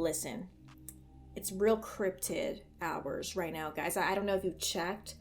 Listen, it's real cryptid hours right now, guys. I don't know if you've checked.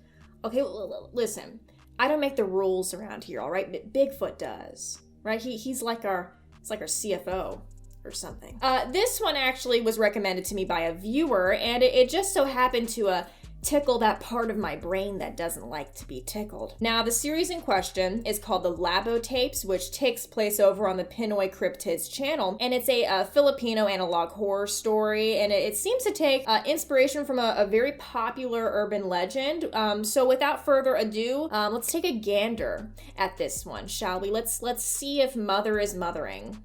Okay, listen, I don't make the rules around here, all right? But Bigfoot does, right? He's like our CFO or something. This one actually was recommended to me by a viewer, and it just so happened to tickle that part of my brain that doesn't like to be tickled. Now, the series in question is called the Labo tapes, which takes place over on the Pinoy Cryptids channel, and it's a Filipino analog horror story, and it seems to take inspiration from a very popular urban legend. So without further ado, let's take a gander at this one, shall we? Let's see if mother is mothering.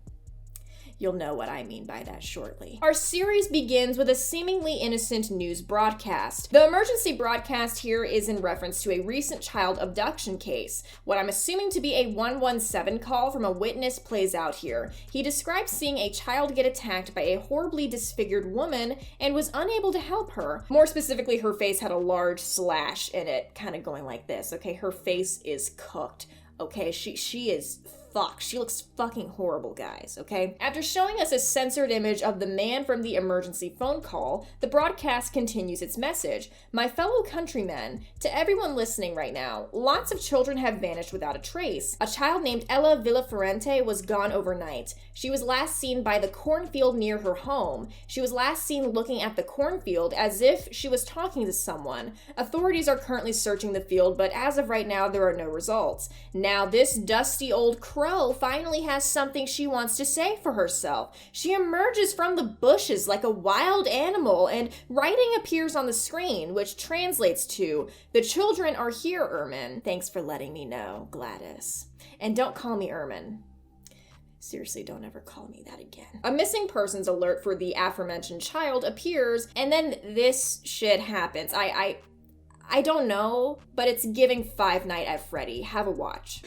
You'll know what I mean by that shortly. Our series begins with a seemingly innocent news broadcast. The emergency broadcast here is in reference to a recent child abduction case. What I'm assuming to be a 117 call from a witness plays out here. He describes seeing a child get attacked by a horribly disfigured woman and was unable to help her. More specifically, her face had a large slash in it, kind of going like this, okay? Her face is cooked, okay? She is fuck. She looks fucking horrible, guys, okay? After showing us a censored image of the man from the emergency phone call, the broadcast continues its message. My fellow countrymen, to everyone listening right now, lots of children have vanished without a trace. A child named Ella Villaferrante was gone overnight. She was last seen by the cornfield near her home. She was last seen looking at the cornfield as if she was talking to someone. Authorities are currently searching the field, but as of right now, there are no results. Now, this dusty old crow finally has something she wants to say for herself. She emerges from the bushes like a wild animal, and writing appears on the screen, which translates to, "The children are here, Ermin. Thanks for letting me know, Gladys. And don't call me Ermin. Seriously, don't ever call me that again." A missing persons alert for the aforementioned child appears, and then this shit happens. I don't know, but it's giving Five Nights at Freddy. Have a watch.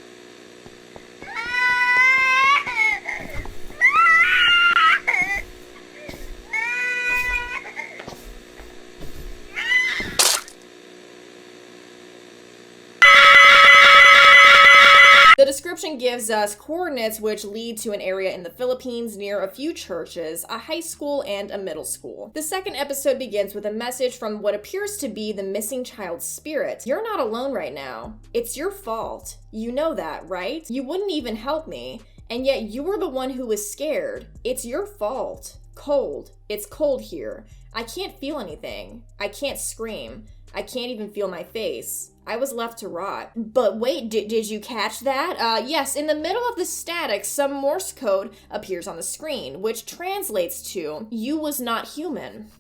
The description gives us coordinates which lead to an area in the Philippines near a few churches, a high school, and a middle school. The second episode begins with a message from what appears to be the missing child's spirit. You're not alone right now. It's your fault. You know that, right? You wouldn't even help me, and yet you were the one who was scared. It's your fault. Cold. It's cold here. I can't feel anything. I can't scream. I can't even feel my face. I was left to rot. But wait, did you catch that? Yes, in the middle of the static, some Morse code appears on the screen, which translates to, "You was not human."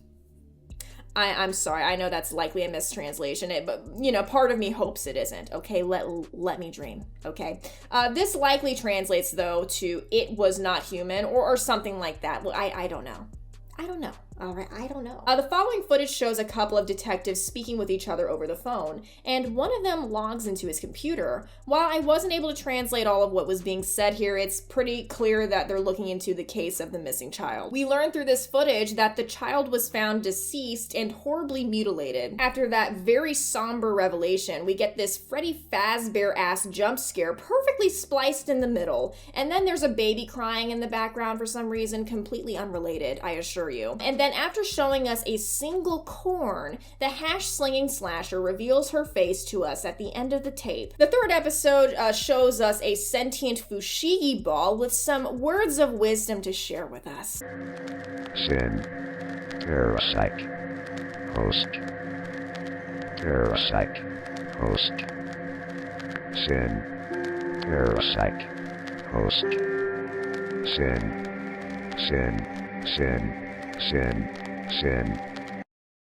I'm sorry, I know that's likely a mistranslation, but, part of me hopes it isn't, okay? Let me dream, okay? This likely translates, though, to "it was not human," or something like that. I don't know. All right, I don't know. The following footage shows a couple of detectives speaking with each other over the phone, and one of them logs into his computer. While I wasn't able to translate all of what was being said here, it's pretty clear that they're looking into the case of the missing child. We learn through this footage that the child was found deceased and horribly mutilated. After that very somber revelation, we get this Freddy Fazbear-ass jump scare perfectly spliced in the middle, and then there's a baby crying in the background for some reason, completely unrelated, I assure you. And then after showing us a single corn, the hash-slinging slasher reveals her face to us at the end of the tape. The third episode shows us a sentient fushigi ball with some words of wisdom to share with us. Sin. Parasite. Host. Parasite. Host. Sin. Parasite. Host. Sin.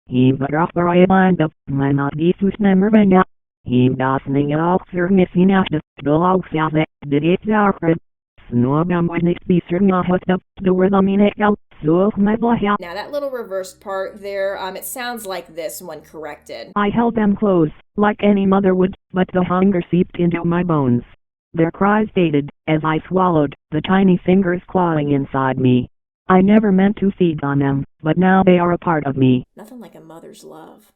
Hivdrafröjband, men att visus nämmervänga. Hivdasningen avser med sin ärde, då avser det därför. Snågam witness jag hösta, då de inekal, så med blahja. Now that little reversed part there, it sounds like this when corrected. I held them close, like any mother would, but the hunger seeped into my bones. Their cries faded, as I swallowed, the tiny fingers clawing inside me. I never meant to feed on them, but now they are a part of me. Nothing like a mother's love.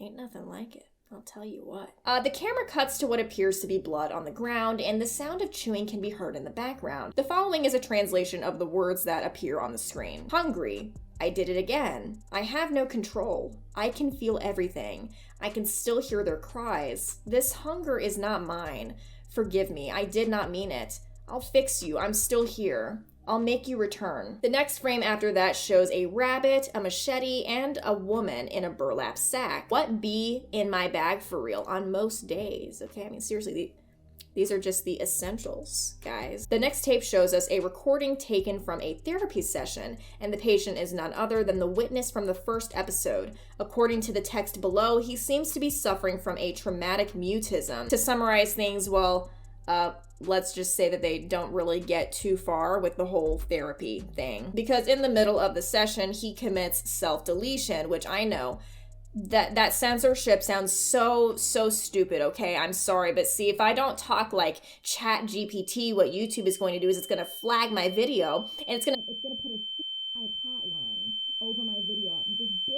Ain't nothing like it. I'll tell you what. The camera cuts to what appears to be blood on the ground, and the sound of chewing can be heard in the background. The following is a translation of the words that appear on the screen. Hungry. I did it again. I have no control. I can feel everything. I can still hear their cries. This hunger is not mine. Forgive me. I did not mean it. I'll fix you. I'm still here. I'll make you return. The next frame after that shows a rabbit, a machete, and a woman in a burlap sack. What be in my bag for real on most days? Okay, I mean, seriously, these are just the essentials, guys. The next tape shows us a recording taken from a therapy session, and the patient is none other than the witness from the first episode. According to the text below, he seems to be suffering from a traumatic mutism. To summarize things, well, let's just say that they don't really get too far with the whole therapy thing. Because in the middle of the session, he commits self-deletion, which I know that censorship sounds so stupid, okay? I'm sorry, but see, if I don't talk like Chat GPT, what YouTube is going to do is it's going to flag my video, and it's going to put a hotline over my video. Just big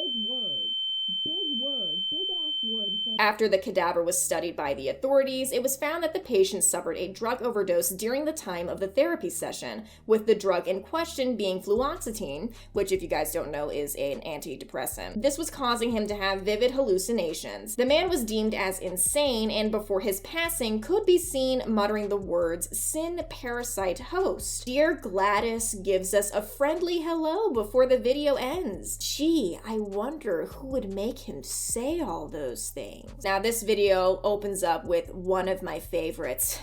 ass words. After the cadaver was studied by the authorities, it was found that the patient suffered a drug overdose during the time of the therapy session, with the drug in question being fluoxetine, which, if you guys don't know, is an antidepressant. This was causing him to have vivid hallucinations. The man was deemed as insane, and before his passing could be seen muttering the words, "Sin parasite host." Dear Gladys gives us a friendly hello before the video ends. Gee, I wonder who would make him say all those things. Now, this video opens up with one of my favorites,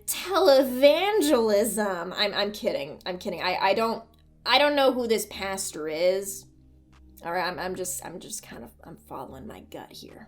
televangelism. I'm kidding. I don't know who this pastor is. All right, I'm following my gut here.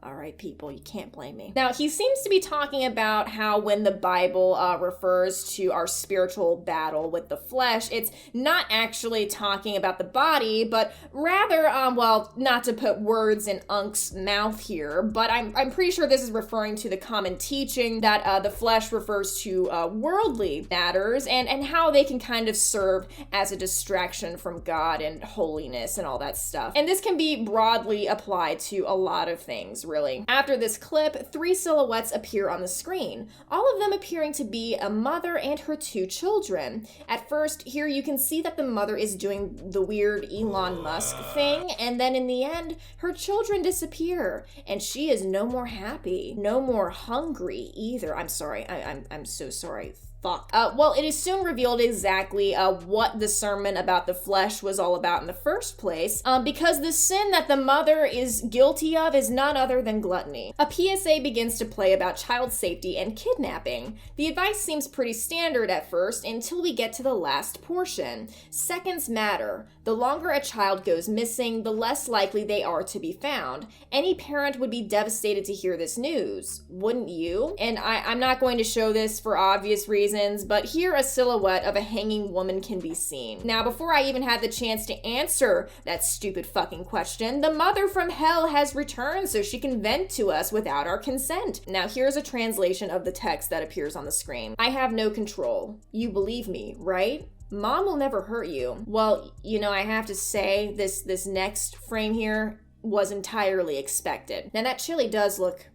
All right, people, you can't blame me. Now, he seems to be talking about how when the Bible refers to our spiritual battle with the flesh, it's not actually talking about the body, but rather, well, not to put words in Unk's mouth here, but I'm pretty sure this is referring to the common teaching that the flesh refers to worldly matters and how they can kind of serve as a distraction from God and holiness and all that stuff. And this can be broadly applied to a lot of things, really. After this clip, 3 silhouettes appear on the screen, all of them appearing to be a mother and her 2 children. At first, here you can see that the mother is doing the weird Elon Musk thing, and then in the end, her children disappear, and she is no more happy, no more hungry either. I'm sorry, I'm so sorry. Fuck. Well, it is soon revealed exactly what the sermon about the flesh was all about in the first place, because the sin that the mother is guilty of is none other than gluttony. A PSA begins to play about child safety and kidnapping. The advice seems pretty standard at first until we get to the last portion. Seconds matter. The longer a child goes missing, the less likely they are to be found. Any parent would be devastated to hear this news. Wouldn't you? And I'm not going to show this for obvious reasons, but here a silhouette of a hanging woman can be seen. Now, before I even had the chance to answer that stupid fucking question, the mother from hell has returned so she can vent to us without our consent. Now, here's a translation of the text that appears on the screen. I have no control. You believe me, right? Mom will never hurt you. Well, you know, I have to say, this next frame here was entirely expected. Now, that chili does look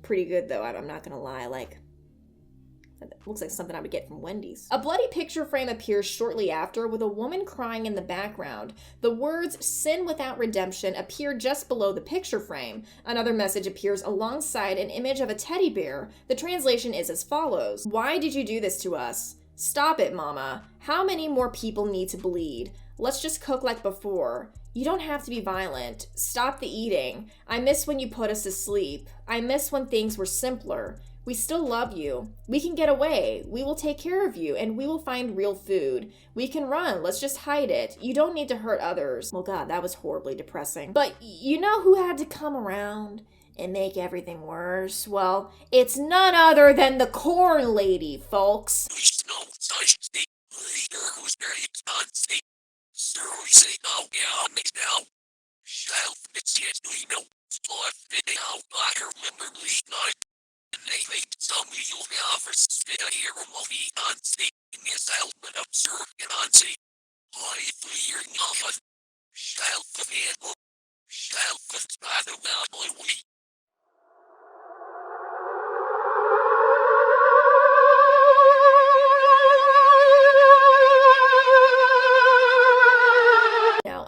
pretty good, though. I'm not gonna lie, like, it looks like something I would get from Wendy's. A bloody picture frame appears shortly after with a woman crying in the background. The words "sin without redemption" appear just below the picture frame. Another message appears alongside an image of a teddy bear. The translation is as follows. Why did you do this to us? Stop it, mama. How many more people need to bleed? Let's just cook like before. You don't have to be violent. Stop the eating. I miss when you put us to sleep. I miss when things were simpler. We still love you. We can get away. We will take care of you, and we will find real food. We can run. Let's just hide it. You don't need to hurt others. Well, God, that was horribly depressing. But you know who had to come around and make everything worse? Well, it's none other than the corn lady, folks.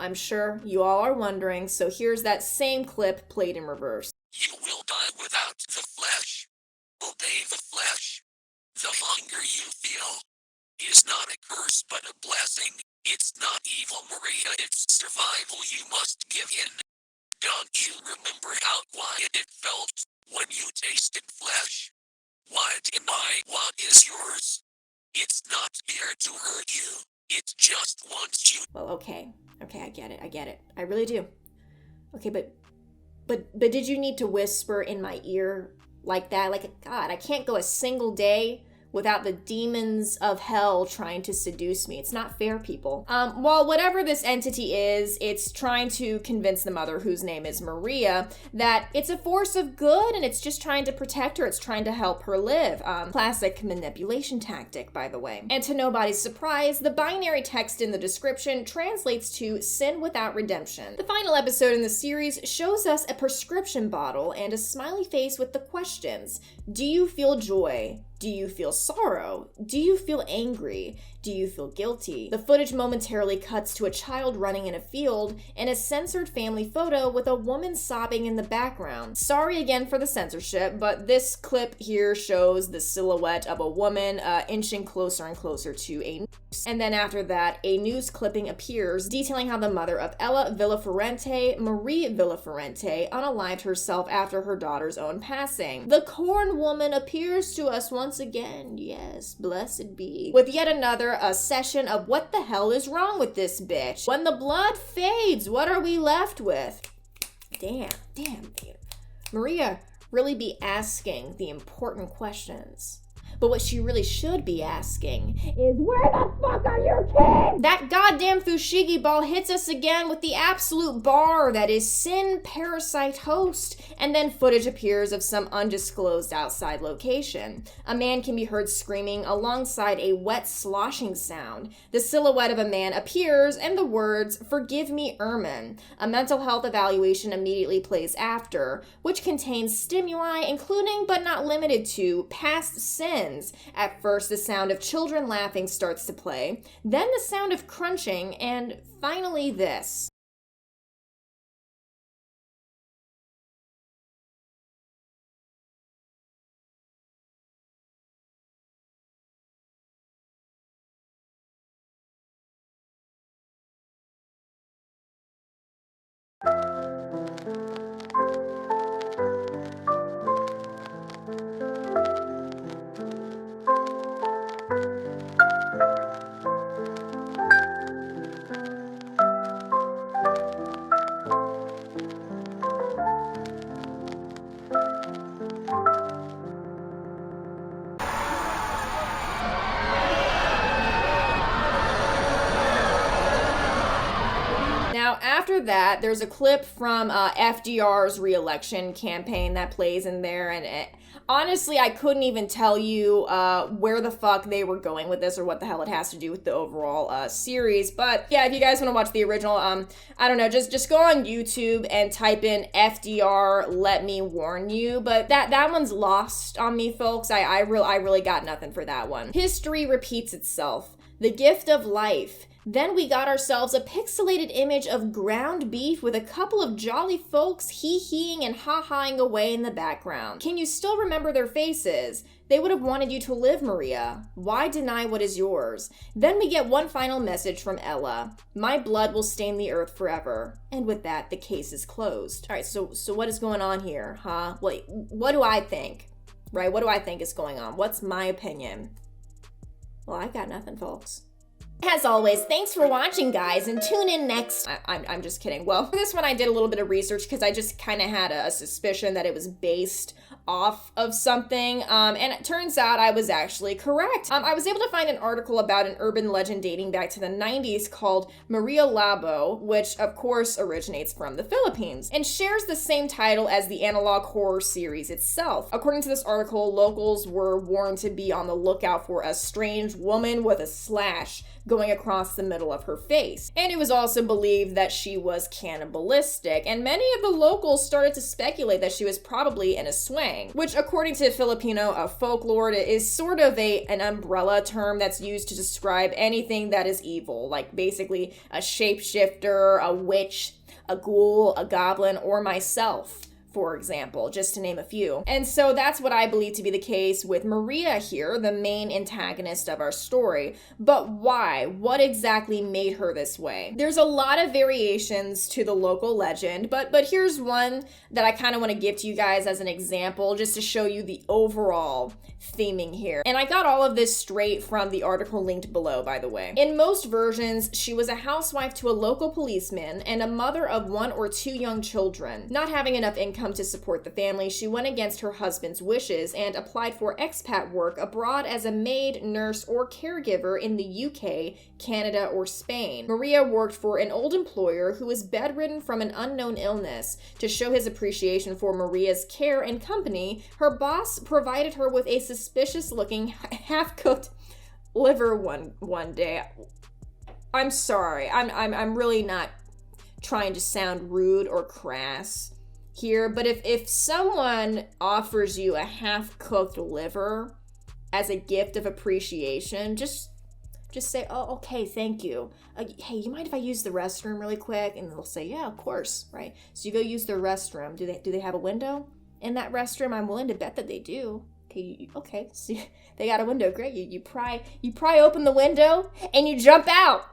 I'm sure you all are wondering, so here's that same clip played in reverse. You will die without the flesh. Obey the flesh. The hunger you feel is not a curse but a blessing. It's not evil, Maria, it's survival you must give in. Don't you remember how quiet it felt when you tasted flesh? Why deny what is yours? It's not here to hurt you. It just wants you. Well, okay, I get it. I really do. Okay, but did you need to whisper in my ear like that? Like, God, I can't go a single day without the demons of hell trying to seduce me. It's not fair, people. Well, whatever this entity is, it's trying to convince the mother, whose name is Maria, that it's a force of good and it's just trying to protect her. It's trying to help her live. Classic manipulation tactic, by the way. And to nobody's surprise, the binary text in the description translates to sin without redemption. The final episode in the series shows us a prescription bottle and a smiley face with the questions: do you feel joy? Do you feel sorrow? Do you feel angry? Do you feel guilty? The footage momentarily cuts to a child running in a field and a censored family photo with a woman sobbing in the background. Sorry again for the censorship, but this clip here shows the silhouette of a woman inching closer and closer to a noose. And then after that, a news clipping appears detailing how the mother of Ella Villaferrante, Marie Villaferrante, unalived herself after her daughter's own passing. The corn woman appears to us once again, yes, blessed be, with yet another a session of what the hell is wrong with this bitch. When the blood fades, what are we left with? Damn, Maria really be asking the important questions. But what she really should be asking is, where the fuck are your kids? That goddamn Fushigi ball hits us again with the absolute bar that is Sin Parasite Host, and then footage appears of some undisclosed outside location. A man can be heard screaming alongside a wet sloshing sound. The silhouette of a man appears and the words, "Forgive me, Ermin." A mental health evaluation immediately plays after, which contains stimuli including but not limited to past sins. At first, the sound of children laughing starts to play, then the sound of crunching, and finally this. Now, after that, there's a clip from FDR's re-election campaign that plays in there, and honestly, I couldn't even tell you where the fuck they were going with this or what the hell it has to do with the overall series. But yeah, if you guys want to watch the original, I don't know, just go on YouTube and type in FDR, let me warn you. But that one's lost on me, folks. I really got nothing for that one. History repeats itself. The gift of life. Then we got ourselves a pixelated image of ground beef with a couple of jolly folks hee-heeing and ha-haing away in the background. Can you still remember their faces? They would have wanted you to live, Maria. Why deny what is yours? Then we get one final message from Ella. My blood will stain the earth forever. And with that, the case is closed. All right, so what is going on here, huh? What do I think? Right, what do I think is going on? What's my opinion? Well, I got nothing, folks. As always, thanks for watching, guys, and tune in next. I'm just kidding. Well, for this one, I did a little bit of research because I just kind of had a suspicion that it was based off of something, and it turns out I was actually correct. I was able to find an article about an urban legend dating back to the 90s called Maria Labo, which of course originates from the Philippines, and shares the same title as the analog horror series itself. According to this article, locals were warned to be on the lookout for a strange woman with a slash going across the middle of her face. And it was also believed that she was cannibalistic, and many of the locals started to speculate that she was probably in a swing. slang, which according to Filipino folklore is sort of an umbrella term that's used to describe anything that is evil, like basically a shapeshifter, a witch, a ghoul, a goblin, or myself, for example, just to name a few. And so that's what I believe to be the case with Maria here, the main antagonist of our story. But why? What exactly made her this way? There's a lot of variations to the local legend, but here's one that I kind of want to give to you guys as an example, just to show you the overall theming here. And I got all of this straight from the article linked below, by the way. In most versions, she was a housewife to a local policeman and a mother of 1 or 2 young children. Not having enough income to support the family, she went against her husband's wishes and applied for expat work abroad as a maid, nurse, or caregiver in the UK, Canada, or Spain. Maria worked for an old employer who was bedridden from an unknown illness. To show his appreciation for Maria's care and company, her boss provided her with a suspicious-looking, half-cooked liver one day. I'm sorry. I'm really not trying to sound rude or crass here, but if someone offers you a half-cooked liver as a gift of appreciation, just say, oh, okay, thank you. Hey, you mind if I use the restroom really quick? And they'll say, yeah, of course, right? So you go use their restroom. Do they have a window in that restroom? I'm willing to bet that they do. Okay, so they got a window. Great. You pry open the window and you jump out.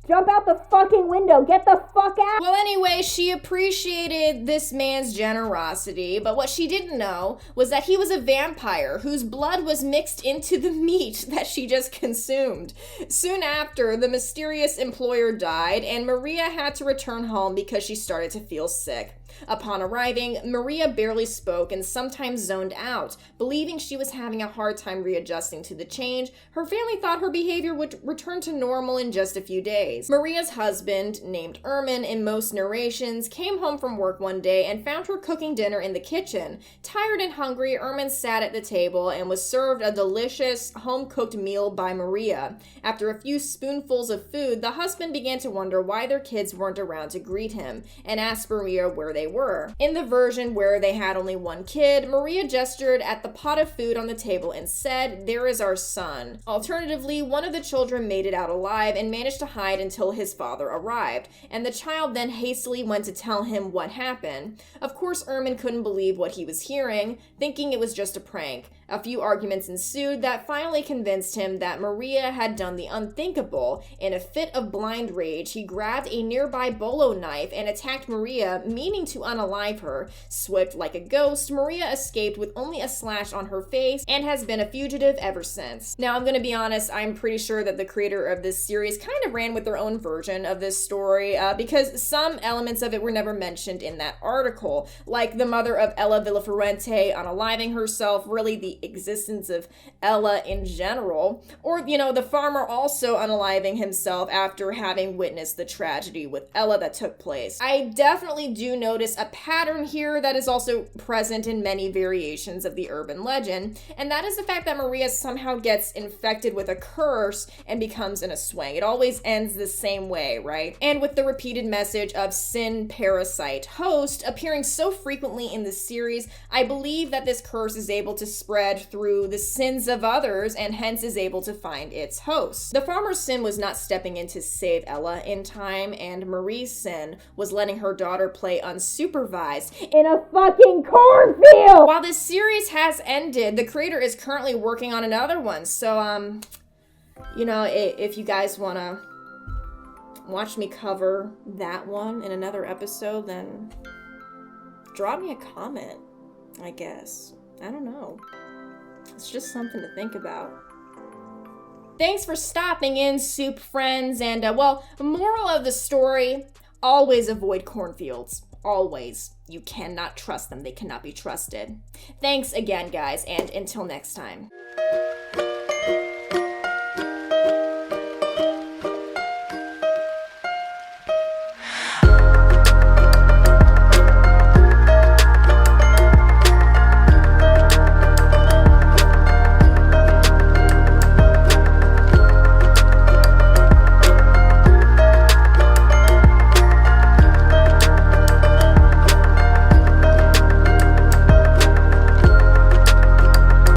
Jump out the fucking window. Get the fuck out. Well, anyway, she appreciated this man's generosity, but what she didn't know was that he was a vampire whose blood was mixed into the meat that she just consumed. Soon after, the mysterious employer died, and Maria had to return home because she started to feel sick. Upon arriving, Maria barely spoke and sometimes zoned out. Believing she was having a hard time readjusting to the change, her family thought her behavior would return to normal in just a few days. Maria's husband, named Ermin in most narrations, came home from work one day and found her cooking dinner in the kitchen. Tired and hungry, Ermin sat at the table and was served a delicious, home-cooked meal by Maria. After a few spoonfuls of food, the husband began to wonder why their kids weren't around to greet him and asked Maria where they were. In the version where they had only one kid, Maria gestured at the pot of food on the table and said, "There is our son." Alternatively, one of the children made it out alive and managed to hide until his father arrived, and the child then hastily went to tell him what happened. Of course, Ermin couldn't believe what he was hearing, thinking it was just a prank. A few arguments ensued that finally convinced him that Maria had done the unthinkable. In a fit of blind rage, he grabbed a nearby bolo knife and attacked Maria, meaning to unalive her. Swift like a ghost, Maria escaped with only a slash on her face and has been a fugitive ever since. Now, I'm gonna be honest, I'm pretty sure that the creator of this series kind of ran with their own version of this story because some elements of it were never mentioned in that article, like the mother of Ella Villafuerte unaliving herself, really the existence of Ella in general, or, the farmer also unaliving himself after having witnessed the tragedy with Ella that took place. I definitely do notice a pattern here that is also present in many variations of the urban legend, and that is the fact that Maria somehow gets infected with a curse and becomes an Aswang. It always ends the same way, right? And with the repeated message of sin parasite host appearing so frequently in the series, I believe that this curse is able to spread through the sins of others and hence is able to find its host. The farmer's sin was not stepping in to save Ella in time, and Marie's sin was letting her daughter play unsupervised in a fucking cornfield! While this series has ended, the creator is currently working on another one, so if you guys want to watch me cover that one in another episode, then drop me a comment, I guess. I don't know. It's just something to think about. Thanks for stopping in, soup friends, and moral of the story, always avoid cornfields. Always. You cannot trust them. They cannot be trusted. Thanks again, guys, and until next time.